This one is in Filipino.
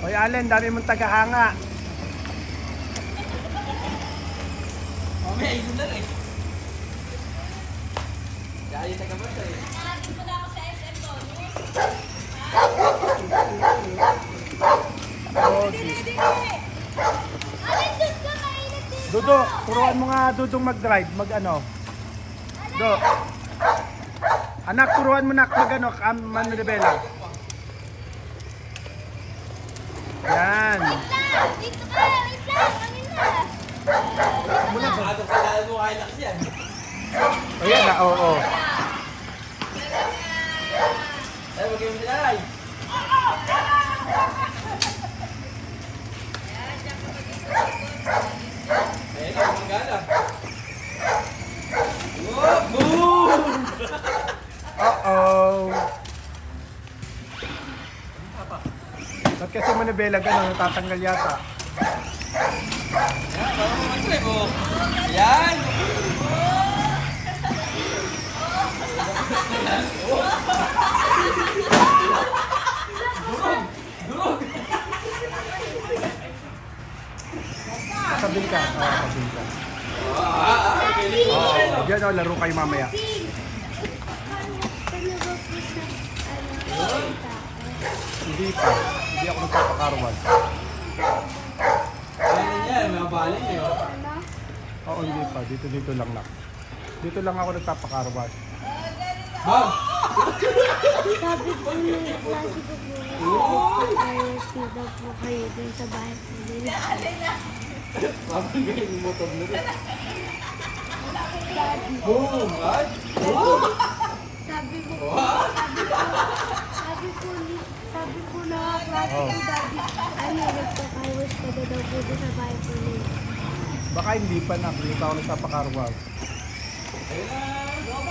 Hoy Allen, dami mong tagahanga. Mamaya iso na rin. Kaya taga ba ito eh? Nagin ko na ako sa SM bonus. Oh, Ready. Alin doon ka mainit dito? Dudo, turuan mo nga Dudong mag-drive, mag-ano. Do. Anak, turuan mo nak mag-ano, manibela. Yan. Dito ka, wait lang, hangin na. Atong kailangan mo kaya lakas yan. Ayan na, oo. Ay, wag yung sinalay. Ayun ang magana. Boom! Uh-oh. Ba't kasi manibela gano'n, natatanggal yata. Yan, parang mag-trip oh. Yan! Durog! Sabihin ka. Oo, sabihin ka. Okay. Oo, diyan o, laro kayo mamaya. Hindi pa. Hindi ako nagpapakarwan. Ayun yan, mga balin eh. Oh. Oo, hindi pa. Dito lang na. Dito lang ako nagpapakarwan. Bam! Sabi ko yung klase ko po daw po kayo dun sa bahay po nila. Bam, yung motor mo rin. Boom! Ay! Boom! Sabi ko po, Wow! sabi ko na klase ko daddy, ano, nagpa-carwash ka daw po dun sa bahay po nila. Baka hindi pa na. Hindi pa ako nagpapakarwan. Ayun na!